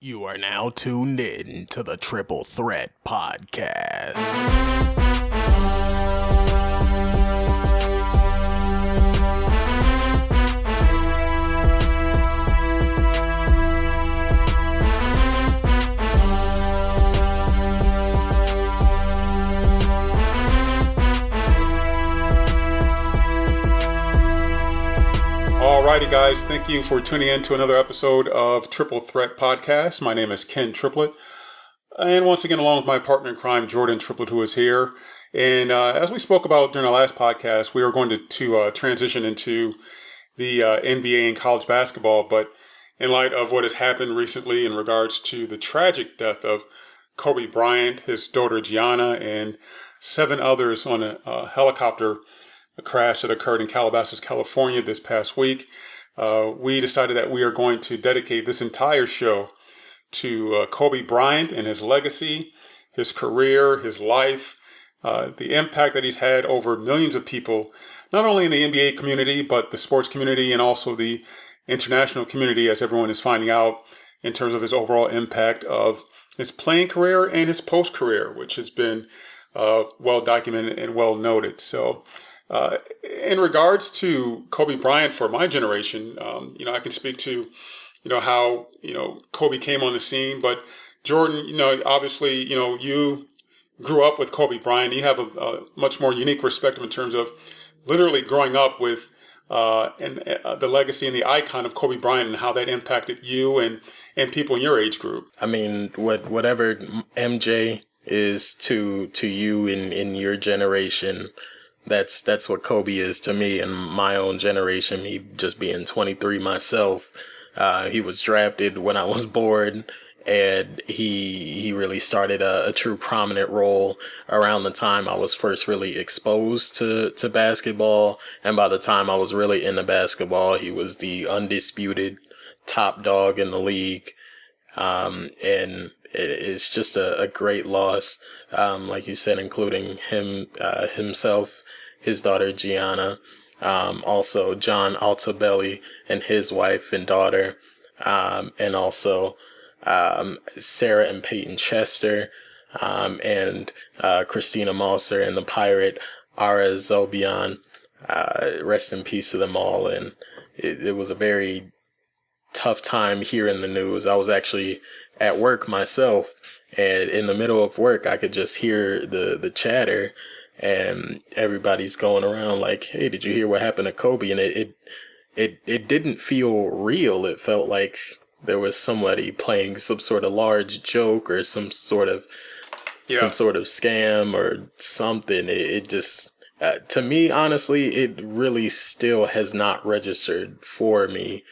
You are now tuned in to the Triple Threat Podcast. Alrighty, guys, thank you for tuning in to another episode of Triple Threat Podcast. My name is Ken Triplett, and once again, along with my partner in crime, Jordan Triplett, who is here. And as we spoke about during our last podcast, we are going to transition into the NBA and college basketball. But in light of what has happened recently in regards to the tragic death of Kobe Bryant, his daughter Gianna, and 7 others on a helicopter crash that occurred in Calabasas, California this past week, we decided that we are going to dedicate this entire show to Kobe Bryant and his legacy, his career, his life, the impact that he's had over millions of people, not only in the NBA community, but the sports community and also the international community, as everyone is finding out in terms of his overall impact of his playing career and his post-career, which has been well documented and well noted. So, in regards to Kobe Bryant for my generation, I can speak to, how, Kobe came on the scene. But Jordan, obviously, you grew up with Kobe Bryant. You have a much more unique perspective in terms of literally growing up with the legacy and the icon of Kobe Bryant and how that impacted you and people in your age group. I mean, whatever MJ is to you in your generation, that's what Kobe is to me in my own generation. Me just being 23 myself, he was drafted when I was born, and he really started a true prominent role around the time I was first really exposed to basketball. And by the time I was really into basketball, he was the undisputed top dog in the league. And it's just a great loss, like you said, including himself, his daughter Gianna, also John Altobelli and his wife and daughter, and also Sarah and Peyton Chester, and Christina Malser and the pirate Ara Zobian. Rest in peace to them all. And it was a very tough time hearing the news. I was actually at work myself, and in the middle of work, I could just hear the chatter, and everybody's going around like, "Hey, did you hear what happened to Kobe?" And it didn't feel real. It felt like there was somebody playing some sort of large joke or some sort of scam or something. It just to me, honestly, it really still has not registered for me.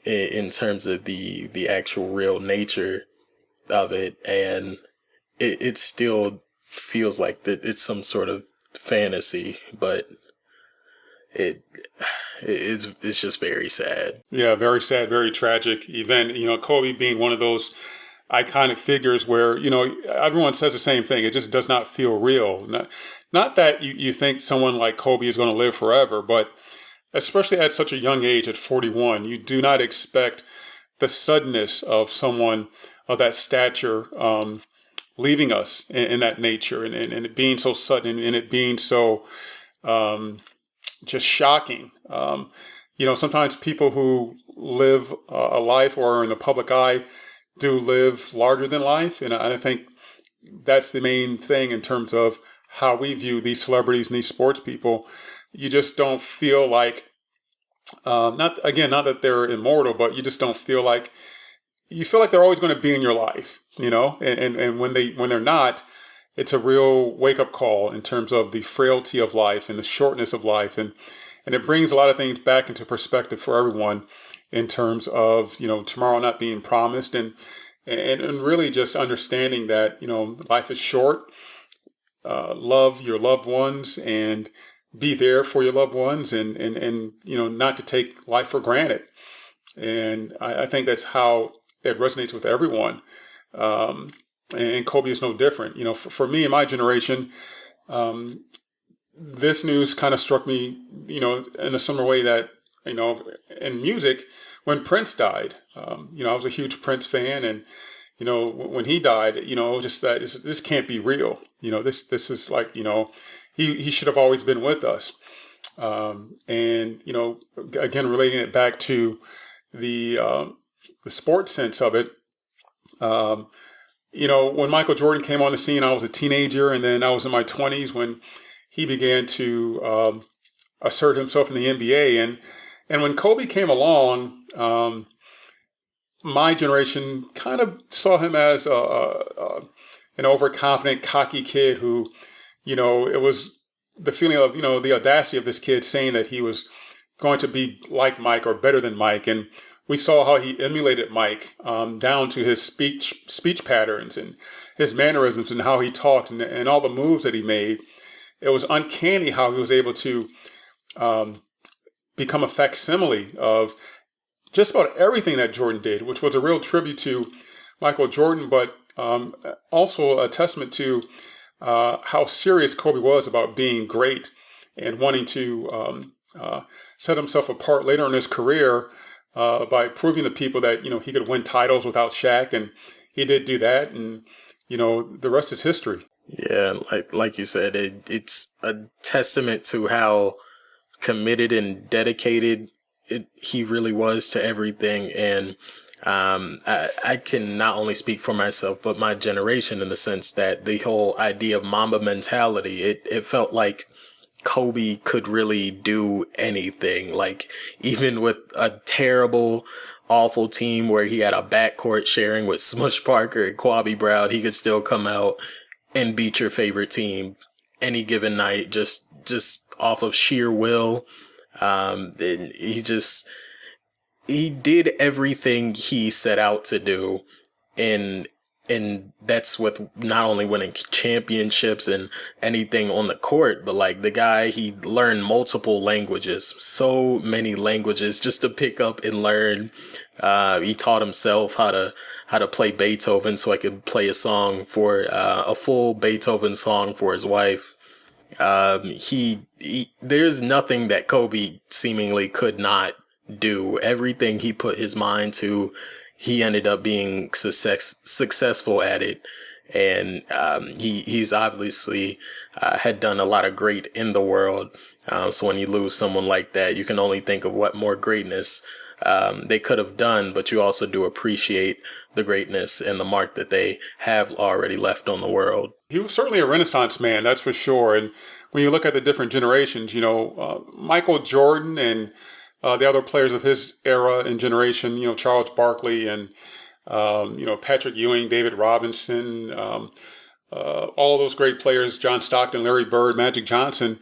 In terms of the actual real nature of it, and it still feels like it's some sort of fantasy, but it's just very sad. Yeah, very sad, very tragic event. Kobe being one of those iconic figures where, everyone says the same thing. It just does not feel real. Not that you think someone like Kobe is going to live forever, but especially at such a young age, at 41, you do not expect the suddenness of someone of that stature leaving us in that nature, and it being so sudden and it being so just shocking. Sometimes people who live a life or are in the public eye do live larger than life, and I think that's the main thing in terms of how we view these celebrities and these sports people. You just don't feel like, not that they're immortal, but you just don't feel like, you feel like they're always going to be in your life, and when they're not, it's a real wake up call in terms of the frailty of life and the shortness of life. And it brings a lot of things back into perspective for everyone in terms of, tomorrow not being promised, and really just understanding that, life is short. Love your loved ones and be there for your loved ones, and not to take life for granted. And I think that's how it resonates with everyone. And Kobe is no different. For me and my generation, this news kind of struck me, in a similar way that in music when Prince died. I was a huge Prince fan, and when he died, it was just that this can't be real. This is like, he should have always been with us. And again, relating it back to the sports sense of it. When Michael Jordan came on the scene, I was a teenager, and then I was in my 20s when he began to assert himself in the NBA. And when Kobe came along, my generation kind of saw him as an overconfident, cocky kid who, it was the feeling of, the audacity of this kid saying that he was going to be like Mike or better than Mike. And we saw how he emulated Mike down to his speech patterns and his mannerisms and how he talked and all the moves that he made. It was uncanny how he was able to become a facsimile of just about everything that Jordan did, which was a real tribute to Michael Jordan, but also a testament to how serious Kobe was about being great and wanting to set himself apart later in his career by proving to people that, he could win titles without Shaq. And he did do that. And, the rest is history. Yeah, like you said, it's a testament to how committed and dedicated he really was to everything. And I can not only speak for myself, but my generation, in the sense that the whole idea of Mamba mentality, it felt like Kobe could really do anything. Like, even with a terrible, awful team where he had a backcourt sharing with Smush Parker and Kobe Bryant, he could still come out and beat your favorite team any given night, just off of sheer will. And he did everything he set out to do, and that's with not only winning championships and anything on the court, but like the guy, he learned multiple languages, so many languages just to pick up and learn. He taught himself how to play Beethoven so I could play a song for a full Beethoven song for his wife. There's nothing that Kobe seemingly could not do. Everything he put his mind to, he ended up being successful at it. And he's obviously had done a lot of great in the world. So when you lose someone like that, you can only think of what more greatness they could have done, but you also do appreciate the greatness and the mark that they have already left on the world. He was certainly a Renaissance man, that's for sure. And when you look at the different generations, Michael Jordan and the other players of his era and generation, Charles Barkley and, Patrick Ewing, David Robinson, all of those great players, John Stockton, Larry Bird, Magic Johnson,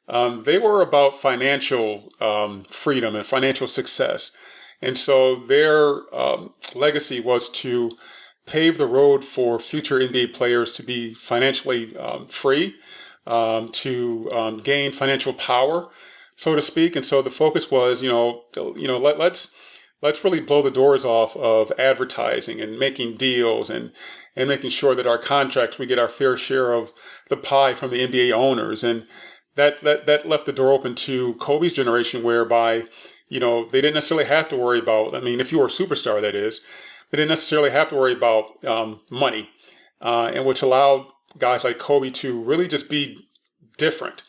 they were about financial freedom and financial success. And so their legacy was to pave the road for future NBA players to be financially free, to gain financial power, so to speak. And so the focus was, let's really blow the doors off of advertising and making deals and making sure that our contracts, we get our fair share of the pie from the NBA owners. And that left the door open to Kobe's generation, whereby, they didn't necessarily have to worry about, if you were a superstar, that is, they didn't necessarily have to worry about money, and which allowed guys like Kobe to really just be different.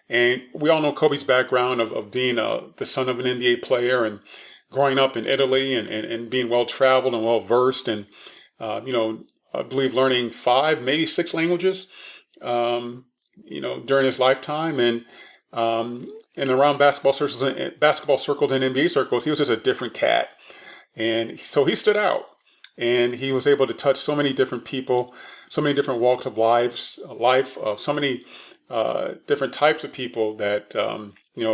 And we all know Kobe's background of being the son of an NBA player and growing up in Italy and being well-traveled and well-versed and, I believe learning 5, maybe 6 languages, during his lifetime. And around basketball circles and NBA circles, he was just a different cat. And so he stood out. And he was able to touch so many different people, so many different walks of life, so many different types of people that,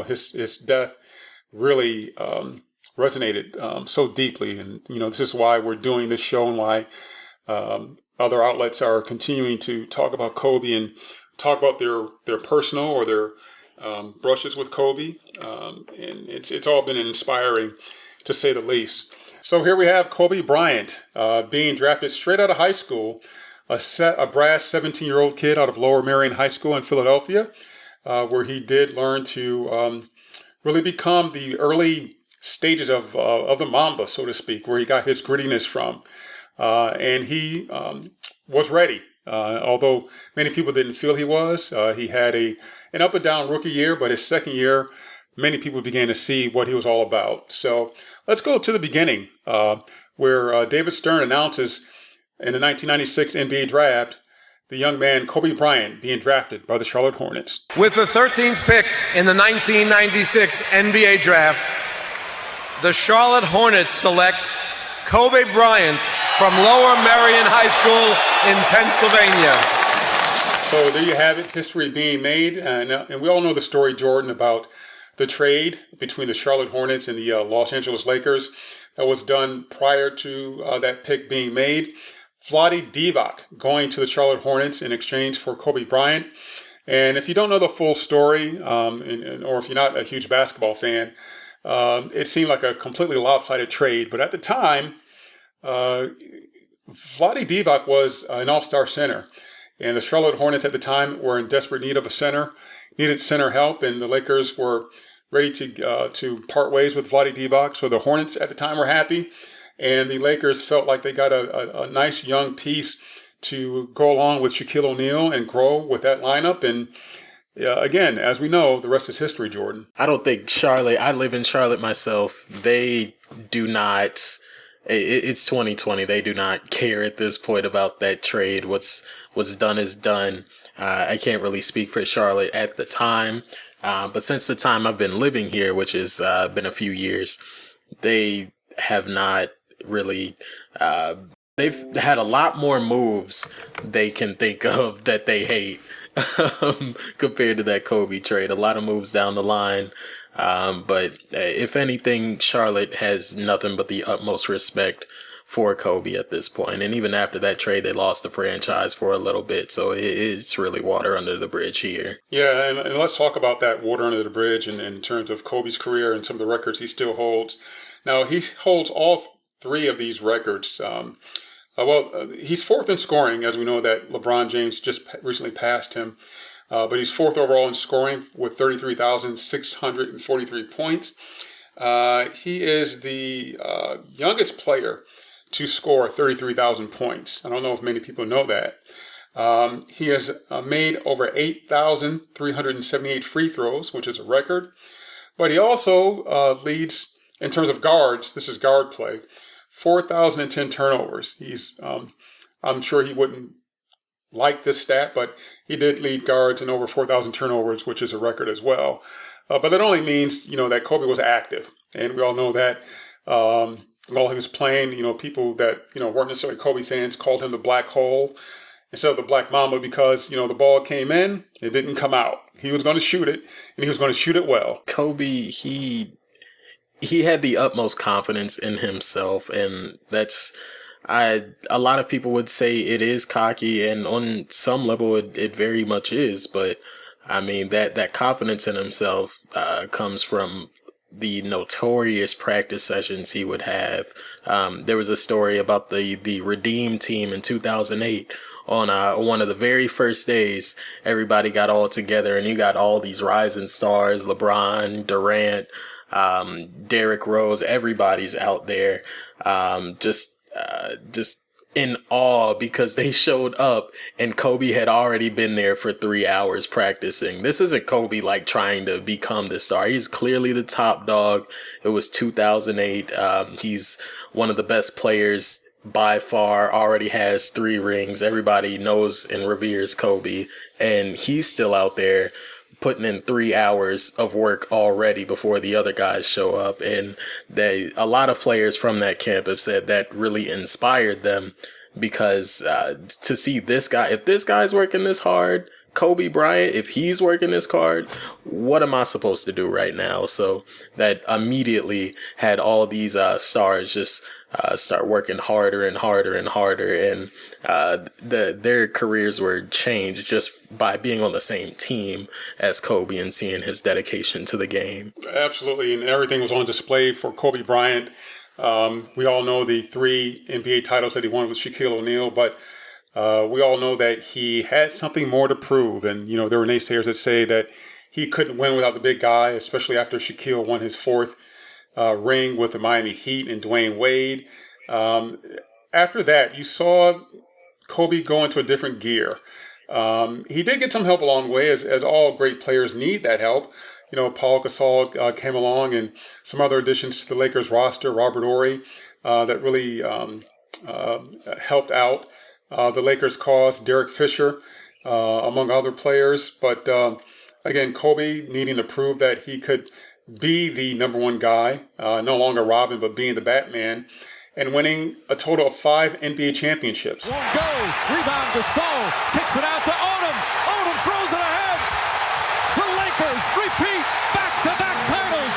his death really resonated so deeply. And, this is why we're doing this show and why other outlets are continuing to talk about Kobe and talk about their personal or their brushes with Kobe. And it's all been inspiring, to say the least. So here we have Kobe Bryant being drafted straight out of high school, a brass 17-year-old kid out of Lower Merion High School in Philadelphia, where he did learn to really become the early stages of the Mamba, so to speak, where he got his grittiness from. And he was ready. Although many people didn't feel he had an up and down rookie year, but his second year, many people began to see what he was all about. So let's go to the beginning, where David Stern announces in the 1996 NBA draft the young man Kobe Bryant being drafted by the Charlotte Hornets. With the 13th pick in the 1996 NBA draft, the Charlotte Hornets select Kobe Bryant from Lower Merion High School in Pennsylvania. So there you have it, history being made. And we all know the story, Jordan, about the trade between the Charlotte Hornets and the Los Angeles Lakers that was done prior to that pick being made. Vlade Divac going to the Charlotte Hornets in exchange for Kobe Bryant. And if you don't know the full story, or if you're not a huge basketball fan, it seemed like a completely lopsided trade. But at the time, Vlade Divac was an all-star center. And the Charlotte Hornets at the time were in desperate need of a center, needed center help, and the Lakers were ready to part ways with Vlade Divac. So the Hornets at the time were happy. And the Lakers felt like they got a nice young piece to go along with Shaquille O'Neal and grow with that lineup. And again, as we know, the rest is history, Jordan. I don't think Charlotte, I live in Charlotte myself, they do not, it's 2020, they do not care at this point about that trade. What's done is done. I can't really speak for Charlotte at the time, but since the time I've been living here, which has been a few years, they have not really they've had a lot more moves they can think of that they hate compared to that Kobe trade. A lot of moves down the line, but if anything, Charlotte has nothing but the utmost respect for Kobe at this point. And even after that trade, they lost the franchise for a little bit, so it's really water under the bridge here. Yeah, and let's talk about that water under the bridge in terms of Kobe's career and some of the records he still holds. Now, he holds all three of these records. He's fourth in scoring, as we know that LeBron James just recently passed him. But he's fourth overall in scoring with 33,643 points. He is the youngest player to score 33,000 points. I don't know if many people know that. He has made over 8,378 free throws, which is a record. But he also leads, in terms of guards, this is guard play, 4,010 turnovers. He's, I'm sure he wouldn't like this stat, but he did lead guards in over 4,000 turnovers, which is a record as well. But that only means, that Kobe was active. And we all know that while he was playing, people that, weren't necessarily Kobe fans called him the black hole instead of the black mamba because, the ball came in, it didn't come out. He was going to shoot it, and he was going to shoot it well. Kobe, he had the utmost confidence in himself, and that's a lot of people would say it is cocky, and on some level it very much is, but I mean that confidence in himself comes from the notorious practice sessions he would have. There was a story about the Redeem team in 2008. On one of the very first days, everybody got all together, and you got all these rising stars, LeBron, Durant, Derrick Rose, everybody's out there, just in awe because they showed up and Kobe had already been there for 3 hours practicing. This isn't Kobe like trying to become the star. He's clearly the top dog. It was 2008. He's one of the best players by far, already has 3 rings. Everybody knows and reveres Kobe, and he's still out there putting in 3 hours of work already before the other guys show up. And a lot of players from that camp have said that really inspired them because to see this guy, if this guy's working this hard, Kobe Bryant, if he's working this hard, what am I supposed to do right now? So that immediately had all these stars just start working harder and harder and harder, and their careers were changed just by being on the same team as Kobe and seeing his dedication to the game. Absolutely, and everything was on display for Kobe Bryant. We all know the 3 NBA titles that he won with Shaquille O'Neal, but we all know that he had something more to prove. And, there were naysayers that say that he couldn't win without the big guy, especially after Shaquille won his fourth ring with the Miami Heat and Dwayne Wade. After that, you saw Kobe go into a different gear. He did get some help along the way, as all great players need that help. Paul Gasol came along, and some other additions to the Lakers roster, Robert Horry, that really helped out the Lakers' cause, Derek Fisher, among other players. But again, Kobe needing to prove that he could be the number one guy, no longer Robin, but being the Batman, and winning a total of 5 NBA championships. Won't go. Rebound to Gasol. Kicks it out to Odom. Odom throws it ahead. The Lakers repeat back-to-back titles.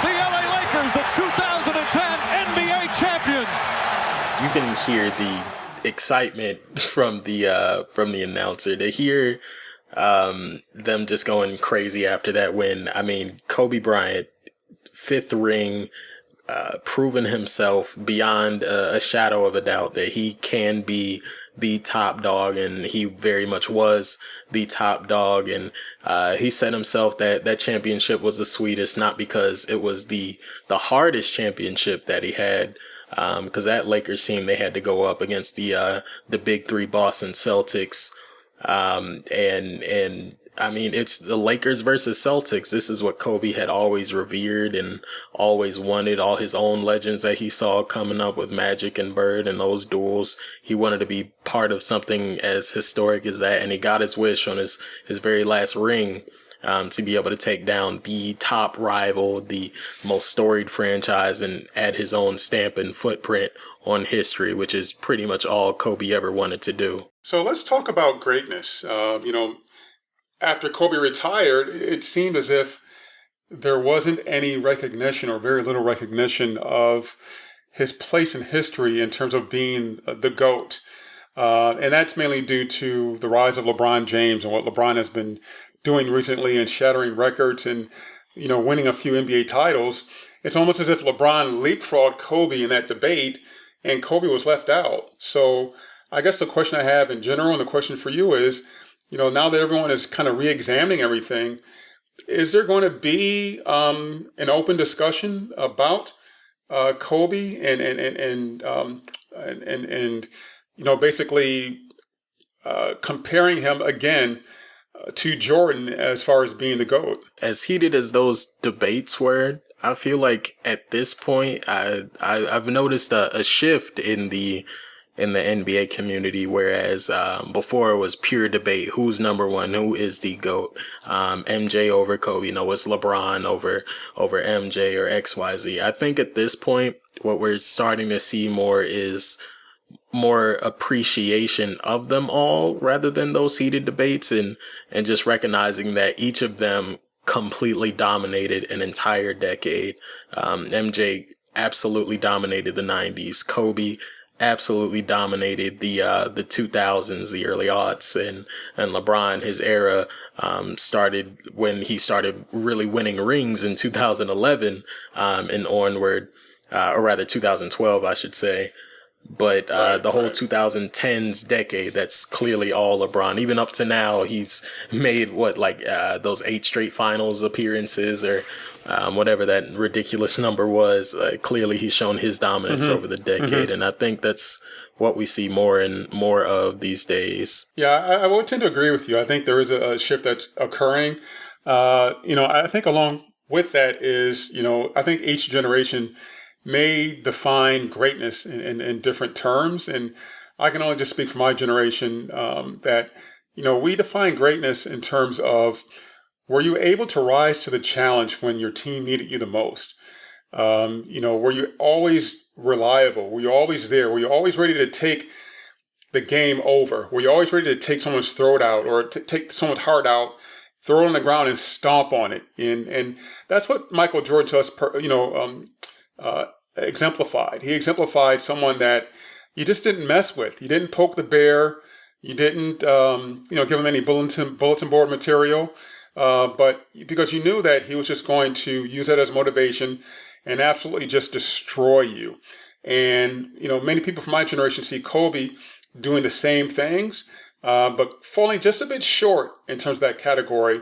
The LA Lakers, the 2010 NBA champions. You can hear the excitement from the announcer. To hear them just going crazy after that win. I mean, Kobe Bryant, 5th ring, proven himself beyond a shadow of a doubt that he can be the top dog, and he very much was the top dog. And he said himself that championship was the sweetest, not because it was the hardest championship that he had, because that Lakers team, they had to go up against the big three Boston Celtics, and I mean, it's the Lakers versus Celtics. This is what Kobe had always revered and always wanted. All his own legends that he saw coming up with Magic and Bird and those duels. He wanted to be part of something as historic as that. And he got his wish on his very last ring, to be able to take down the top rival, the most storied franchise, and add his own stamp and footprint on history, which is pretty much all Kobe ever wanted to do. So let's talk about greatness. After Kobe retired, it seemed as if there wasn't any recognition, or very little recognition, of his place in history in terms of being the GOAT. And that's mainly due to the rise of LeBron James and what LeBron has been doing recently and shattering records and, winning a few NBA titles. It's almost as if LeBron leapfrogged Kobe in that debate and Kobe was left out. So I guess the question I have in general, and the question for you is, now that everyone is kind of re-examining everything, is there going to be an open discussion about Kobe and basically comparing him again to Jordan as far as being the GOAT? As heated as those debates were, I feel like at this point, I've noticed a shift in the NBA community, whereas before it was pure debate. Who's number one? Who is the GOAT? MJ over Kobe. It's LeBron over MJ or XYZ. I think at this point, what we're starting to see more is more appreciation of them all rather than those heated debates, and just recognizing that each of them completely dominated an entire decade. MJ absolutely dominated the 90s. Kobe absolutely dominated the 2000s, the early aughts, and LeBron, his era started when he started really winning rings in 2011 and onward, or rather 2012, I should say. But the whole 2010s decade, that's clearly all LeBron. Even up to now, he's made those 8 straight finals appearances, or whatever that ridiculous number was. Clearly, he's shown his dominance over the decade, and I think that's what we see more and more of these days. Yeah, I would tend to agree with you. I think there is a shift that's occurring. I think along with that is, I think each generation may define greatness in different terms. And I can only just speak for my generation that, we define greatness in terms of, were you able to rise to the challenge when your team needed you the most? Were you always reliable? Were you always there? Were you always ready to take the game over? Were you always ready to take someone's throat out, or take someone's heart out, throw it on the ground and stomp on it? And that's what Michael Jordan to us, exemplified. He exemplified someone that you just didn't mess with. You didn't poke the bear. You didn't, give him any bulletin board material. But because you knew that he was just going to use that as motivation and absolutely just destroy you. And, many people from my generation see Kobe doing the same things, but falling just a bit short in terms of that category.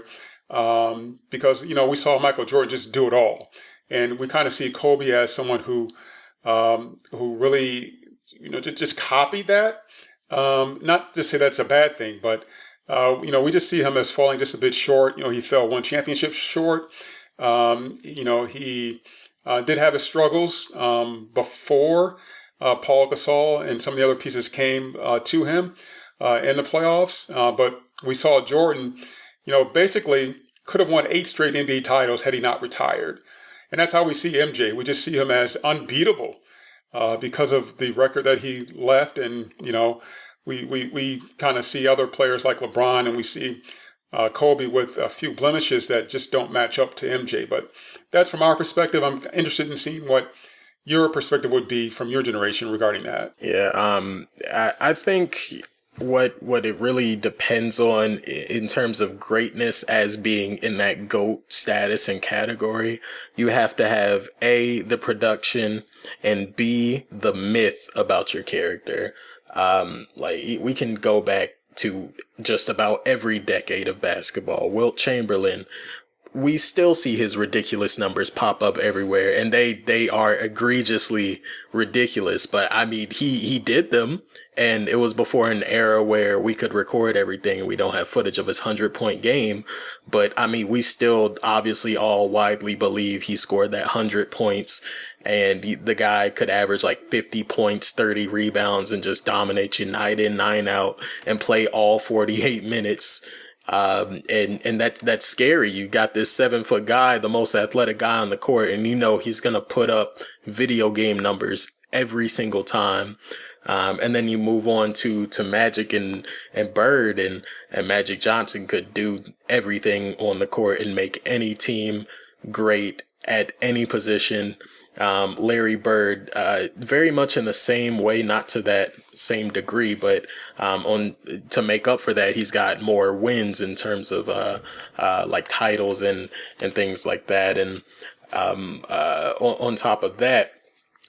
because, we saw Michael Jordan just do it all. And we kind of see Kobe as someone who really, just copied that. Not to say that's a bad thing, but, we just see him as falling just a bit short. He fell one championship short. He did have his struggles before Paul Gasol and some of the other pieces came to him in the playoffs. But we saw Jordan, basically could have won 8 straight NBA titles had he not retired. And that's how we see MJ. We just see him as unbeatable because of the record that he left. And, we kind of see other players like LeBron, and we see Kobe with a few blemishes that just don't match up to MJ. But that's from our perspective. I'm interested in seeing what your perspective would be from your generation regarding that. Yeah, I think what it really depends on in terms of greatness as being in that GOAT status and category, you have to have A, the production, and B, the myth about your character. We can go back to just about every decade of basketball. Wilt Chamberlain, we still see his ridiculous numbers pop up everywhere, and they are egregiously ridiculous. But I mean, he did them, and it was before an era where we could record everything and we don't have footage of his 100-point game. But I mean, we still obviously all widely believe he scored that 100 points, and the guy could average like 50 points, 30 rebounds, and just dominate you night in, night out, and play all 48 minutes. And that's scary. You got this 7-foot guy, the most athletic guy on the court, and he's gonna put up video game numbers every single time. And then you move on to Magic and Bird, and Magic Johnson could do everything on the court and make any team great at any position. Larry Bird, very much in the same way, not to that same degree, but to make up for that, he's got more wins in terms of like titles and things like that. And on top of that,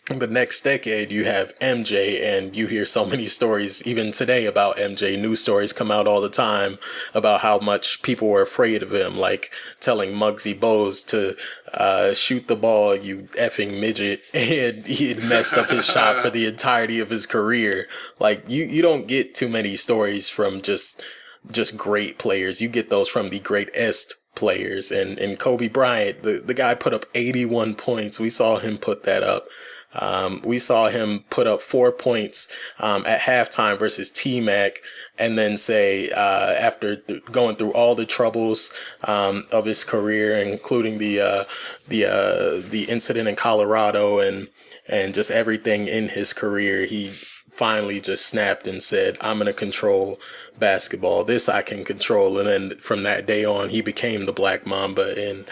the next decade, you have MJ, and you hear so many stories, even today, about MJ. News stories come out all the time about how much people were afraid of him, like telling Muggsy Bogues to shoot the ball, you effing midget, and he had messed up his shot for the entirety of his career. Like, you don't get too many stories from just great players. You get those from the greatest players. And Kobe Bryant, the guy put up 81 points. We saw him put that up. We saw him put up 4 points at halftime versus T-Mac, and then say after going through all the troubles of his career, including the incident in Colorado and just everything in his career, he finally just snapped and said, "I'm going to control basketball. This I can control." And then from that day on, he became the Black Mamba. And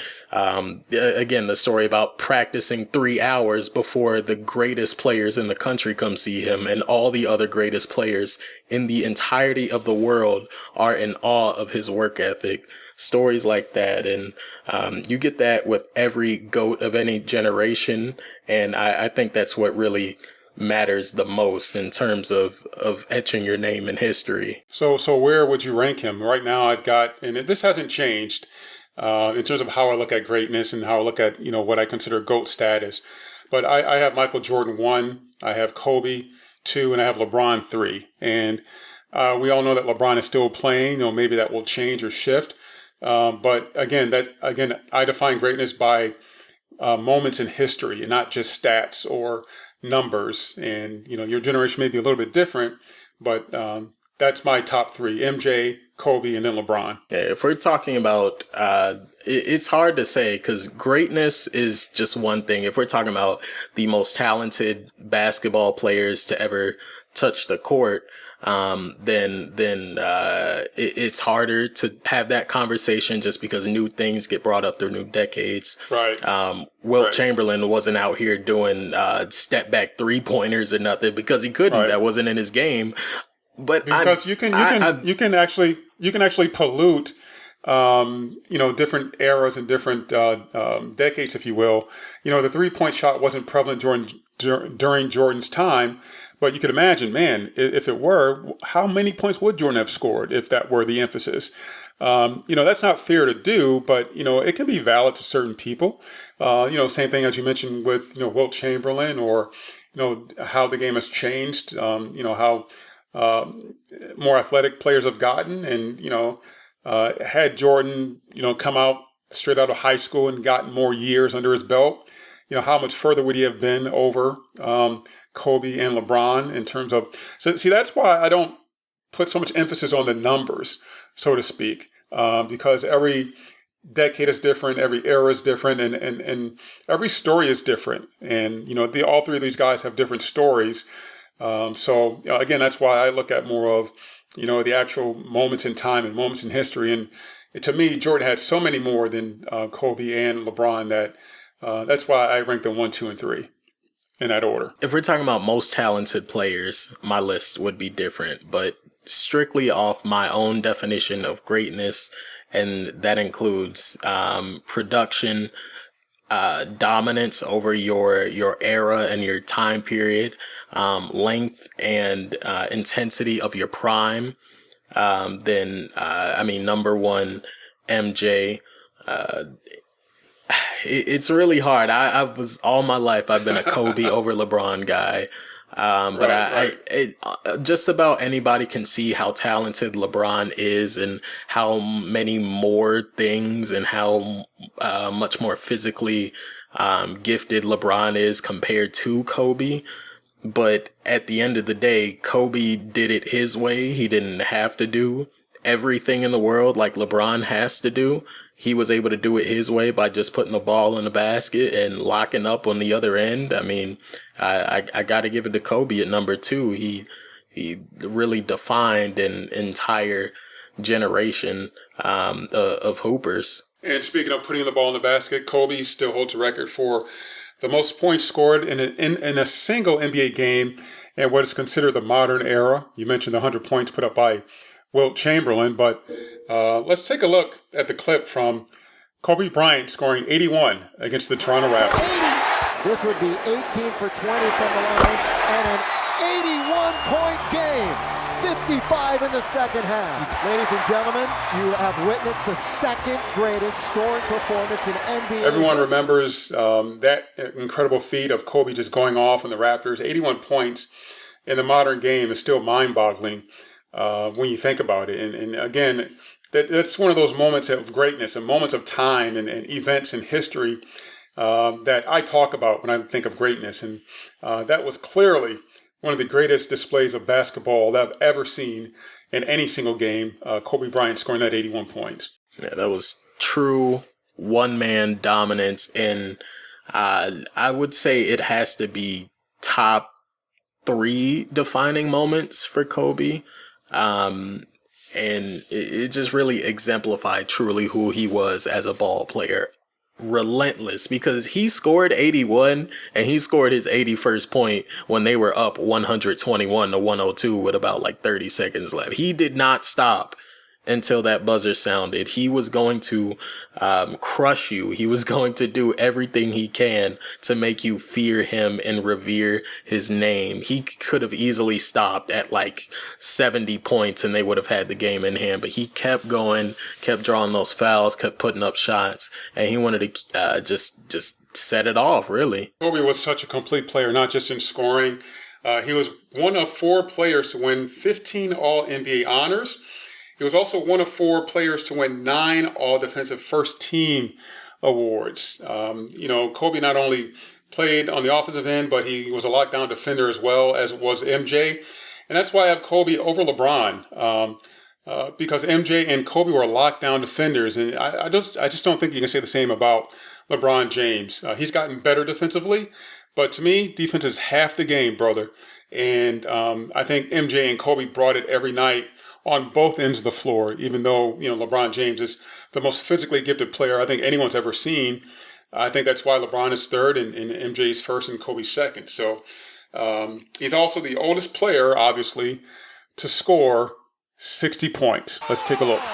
again, the story about practicing 3 hours before the greatest players in the country come see him, and all the other greatest players in the entirety of the world are in awe of his work ethic. Stories like that. And you get that with every GOAT of any generation. And I think that's what really matters the most in terms of etching your name in history. So where would you rank him? Right now I've got, and this hasn't changed in terms of how I look at greatness and how I look at, what I consider GOAT status. But I have Michael Jordan 1, I have Kobe 2, and I have LeBron 3. And we all know that LeBron is still playing. Maybe that will change or shift. But again, I define greatness by moments in history and not just stats or numbers. And your generation may be a little bit different, but that's my top 3: MJ, Kobe, and then LeBron. Yeah, if we're talking about it's hard to say, because greatness is just one thing. If we're talking about the most talented basketball players to ever touch the court, then it's harder to have that conversation, just because new things get brought up through new decades. Right. Wilt Chamberlain wasn't out here doing step back 3-pointers or nothing because he couldn't. Right. That wasn't in his game. But because you can actually pollute different eras and different decades, if you will. The 3-point shot wasn't prevalent during Jordan's time. But you could imagine, man, if it were, how many points would Jordan have scored if that were the emphasis? That's not fair to do, but, it can be valid to certain people. Same thing as you mentioned with, Wilt Chamberlain, or, how the game has changed, how more athletic players have gotten. And, had Jordan, come out straight out of high school and gotten more years under his belt, how much further would he have been over Kobe and LeBron in terms of... So, see, that's why I don't put so much emphasis on the numbers, so to speak, because every decade is different, every era is different, and every story is different. And, all three of these guys have different stories. Again, that's why I look at more of, the actual moments in time and moments in history. And to me, Jordan had so many more than Kobe and LeBron that's why I rank them 1, 2, and 3 in that order. If we're talking about most talented players, my list would be different, but strictly off my own definition of greatness, and that includes production, dominance over your era and your time period, length and intensity of your prime, then number one, MJ. It's really hard. I was all my life, I've been a Kobe over LeBron guy. Just about anybody can see how talented LeBron is and how many more things and how much more physically gifted LeBron is compared to Kobe. But at the end of the day, Kobe did it his way. He didn't have to do everything in the world like LeBron has to do. He was able to do it his way by just putting the ball in the basket and locking up on the other end. I mean, I got to give it to Kobe at number 2. He really defined an entire generation of hoopers. And speaking of putting the ball in the basket, Kobe still holds a record for the most points scored in a single NBA game in what is considered the modern era. You mentioned the 100 points put up by Wilt Chamberlain, but let's take a look at the clip from Kobe Bryant scoring 81 against the Toronto Raptors. This would be 18 for 20 from the line and an 81-point game. 55 in the second half. Ladies and gentlemen, you have witnessed the second greatest scoring performance in NBA. Everyone remembers that incredible feat of Kobe just going off on the Raptors. 81 points in the modern game is still mind-boggling when you think about it. And again, that's one of those moments of greatness and moments of time and events in history that I talk about when I think of greatness. And that was clearly one of the greatest displays of basketball that I've ever seen in any single game. Kobe Bryant scoring that 81 points. Yeah, that was true one-man dominance. And I would say it has to be top 3 defining moments for Kobe. And it just really exemplified truly who he was as a ball player. Relentless, because he scored 81 and he scored his 81st point when they were up 121-102 with about 30 seconds left. He did not stop until that buzzer sounded. He was going to crush you. He was going to do everything he can to make you fear him and revere his name. He could have easily stopped at 70 points and they would have had the game in hand, but he kept going, kept drawing those fouls, kept putting up shots, and he wanted to just set it off, really. Kobe was such a complete player, not just in scoring. He was one of 4 players to win 15 All-NBA honors. He was also one of 4 players to win 9 All-Defensive First Team awards. Kobe not only played on the offensive end, but he was a lockdown defender as well, as was MJ. And that's why I have Kobe over LeBron, because MJ and Kobe were lockdown defenders. And I just don't think you can say the same about LeBron James. He's gotten better defensively, but to me, defense is half the game, brother. And I think MJ and Kobe brought it every night on both ends of the floor, even though, LeBron James is the most physically gifted player I think anyone's ever seen. I think that's why LeBron is 3rd and MJ's 1st and Kobe's 2nd. So he's also the oldest player, obviously, to score 60 points. Let's take a look. Here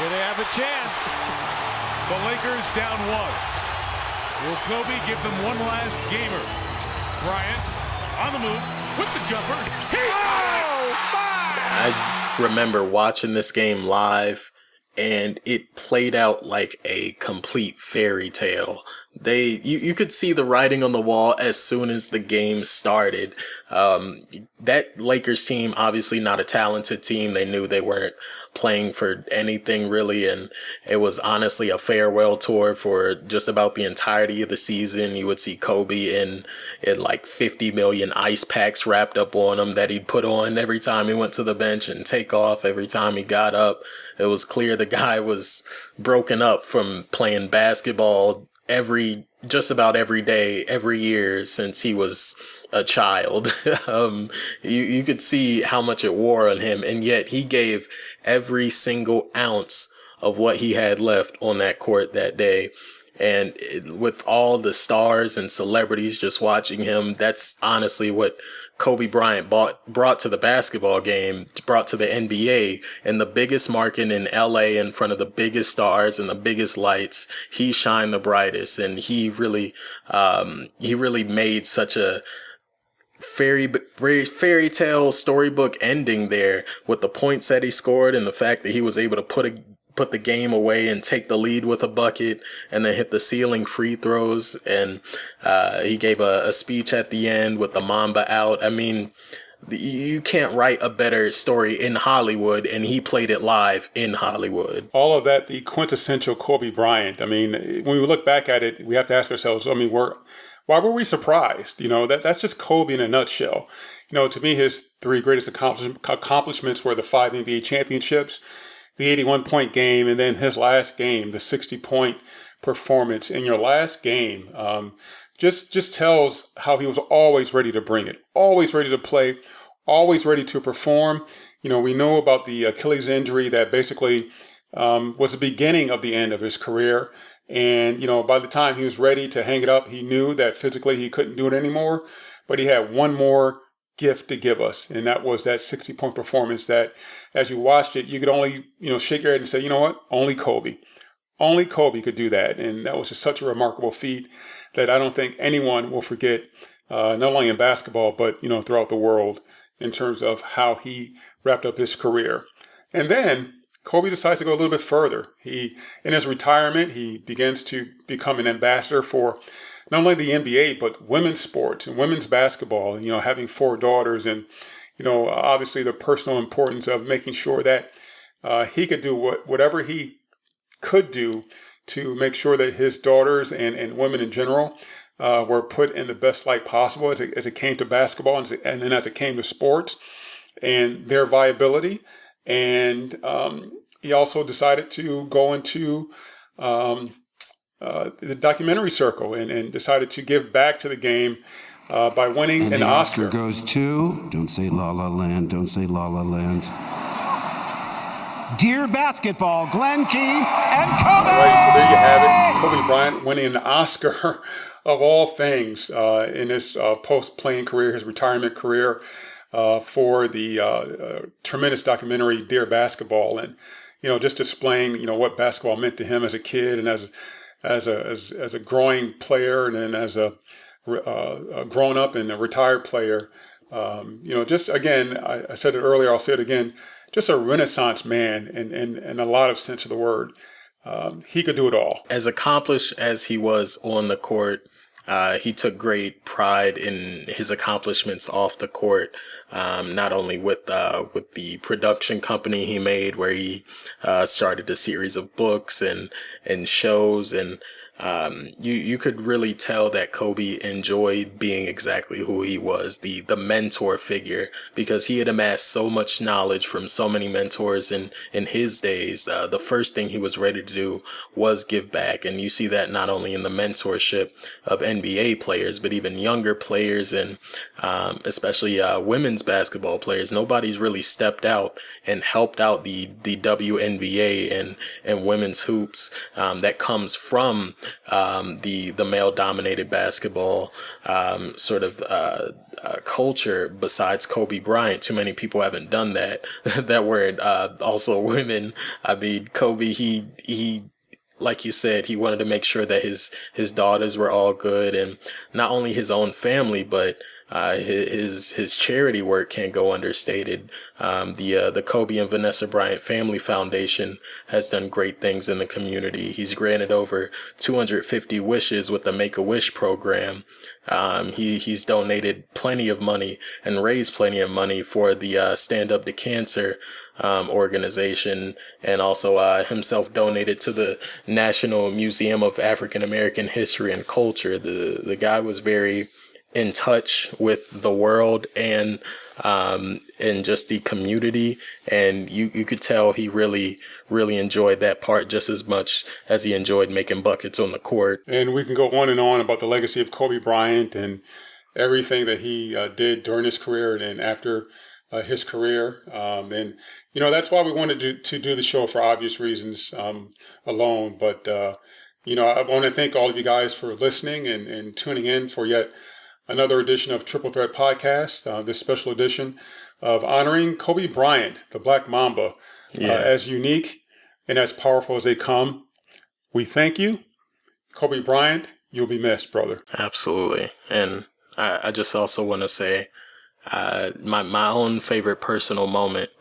they have a chance. The Lakers down 1. Will Kobe give them one last gamer? Bryant on the move with the jumper. I remember watching this game live, and it played out like a complete fairy tale. You could see the writing on the wall as soon as the game started. That Lakers team, obviously not a talented team. They knew they weren't playing for anything really, and it was honestly a farewell tour for just about the entirety of the season. You would see Kobe in like 50 million ice packs wrapped up on him that he'd put on every time he went to the bench and take off every time he got up. It was clear the guy was broken up from playing basketball just about every day, every year since he was a child. You could see how much it wore on him, and yet he gave every single ounce of what he had left on that court that day. And with all the stars and celebrities just watching him, that's honestly what Kobe Bryant brought to the basketball game, brought to the NBA, and the biggest market in LA in front of the biggest stars and the biggest lights. He shined the brightest, and he really made such a fairy tale storybook ending there with the points that he scored and the fact that he was able to put the game away and take the lead with a bucket and then hit the ceiling free throws. And he gave a speech at the end with the Mamba out. I mean, you can't write a better story in Hollywood, and he played it live in Hollywood. All of that, the quintessential Kobe Bryant. I mean, when we look back at it, we have to ask ourselves, I mean, why were we surprised? You know, that's just Kobe in a nutshell. You know, to me, his three greatest accomplishments were the 5 NBA championships, the 81-point game, and then his last game, the 60-point performance in your last game. Just tells how he was always ready to bring it, always ready to play, always ready to perform. You know, we know about the Achilles injury that basically was the beginning of the end of his career. And, you know, by the time he was ready to hang it up, he knew that physically he couldn't do it anymore. But he had one more gift to give us, and that was that 60-point performance that, as you watched it, you could only, shake your head and say, you know what, only Kobe. Only Kobe could do that. And that was just such a remarkable feat that I don't think anyone will forget, not only in basketball, but, throughout the world in terms of how he wrapped up his career. And then Kobe decides to go a little bit further. In his retirement, he begins to become an ambassador for not only the NBA, but women's sports and women's basketball, having 4 daughters and, obviously the personal importance of making sure that he could do whatever he could do to make sure that his daughters and women in general were put in the best light possible as it came to basketball and as it came to sports and their viability. And he also decided to go into the documentary circle and decided to give back to the game by winning an Oscar. Goes to, don't say La La Land, don't say La La Land. Dear Basketball, Glenn Key and Kobe! All right, so there you have it. Kobe Bryant winning an Oscar of all things in his post-playing career, his retirement career, for the tremendous documentary Dear Basketball, and just displaying what basketball meant to him as a kid and as a growing player, and then as a grown up and a retired player. Just again, I said it earlier, I'll say it again. Just a Renaissance man in a lot of sense of the word. He could do it all. As accomplished as he was on the court, he took great pride in his accomplishments off the court. Not only with the production company he made, where he started a series of books and shows, and you could really tell that Kobe enjoyed being exactly who he was, the mentor figure, because he had amassed so much knowledge from so many mentors in his days. The first thing he was ready to do was give back, and you see that not only in the mentorship of NBA players, but even younger players, and especially women's basketball players. Nobody's really stepped out and helped out the WNBA and women's hoops that comes from the male-dominated basketball culture. Besides Kobe Bryant, too many people haven't done that. That weren't also women. I mean, Kobe, he like you said, he wanted to make sure that his daughters were all good, and not only his own family, but his charity work can't go understated. The Kobe and Vanessa Bryant Family Foundation has done great things in the community. He's granted over 250 wishes with the Make-A-Wish program. He's donated plenty of money and raised plenty of money for the Stand Up to Cancer organization, and also himself donated to the National Museum of African American History and Culture. The guy was very in touch with the world and just the community, and you could tell he really enjoyed that part just as much as he enjoyed making buckets on the court. And we can go on and on about the legacy of Kobe Bryant and everything that he did during his career and after his career. And that's why we wanted to do the show, for obvious reasons alone. But I want to thank all of you guys for listening and tuning in for yet another edition of Triple Threat Podcast, this special edition of honoring Kobe Bryant, the Black Mamba, as unique and as powerful as they come. We thank you. Kobe Bryant, you'll be missed, brother. Absolutely. And I just also want to say my own favorite personal moment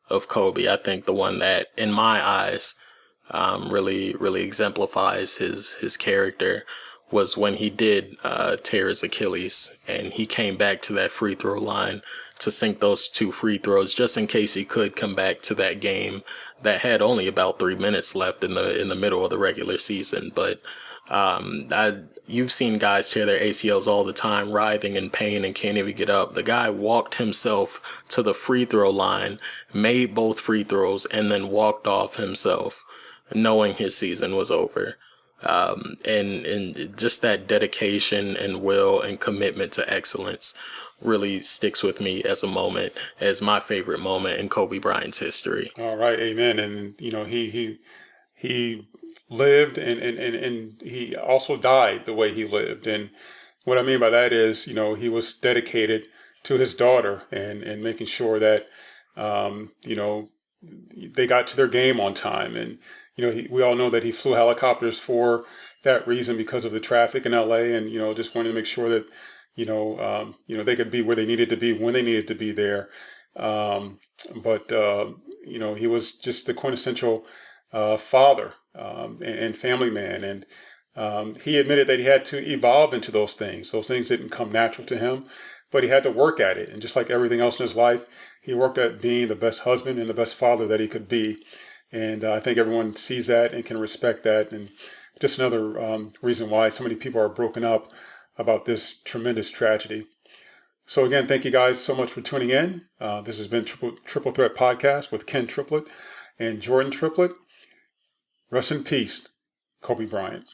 of Kobe, I think the one that, in my eyes, really exemplifies his character, was when he did tear his Achilles, and he came back to that free throw line to sink those 2 free throws just in case he could come back to that game that had only about 3 minutes left in the middle of the regular season. But you've seen guys tear their ACLs all the time, writhing in pain and can't even get up. The guy walked himself to the free throw line, made both free throws, and then walked off himself, knowing his season was over. And just that dedication and will and commitment to excellence really sticks with me as my favorite moment in Kobe Bryant's history. All right, amen. And he lived and he also died the way he lived. And what I mean by that is, he was dedicated to his daughter and making sure that they got to their game on time. And we all know that he flew helicopters for that reason because of the traffic in LA, and just wanted to make sure that they could be where they needed to be when they needed to be there. But he was just the quintessential father and family man, and he admitted that he had to evolve into those things. Those things didn't come natural to him, but he had to work at it. And just like everything else in his life, he worked at being the best husband and the best father that he could be. And I think everyone sees that and can respect that. And just another reason why so many people are broken up about this tremendous tragedy. So again, thank you guys so much for tuning in. This has been Triple Threat Podcast with Ken Triplett and Jordan Triplett. Rest in peace, Kobe Bryant.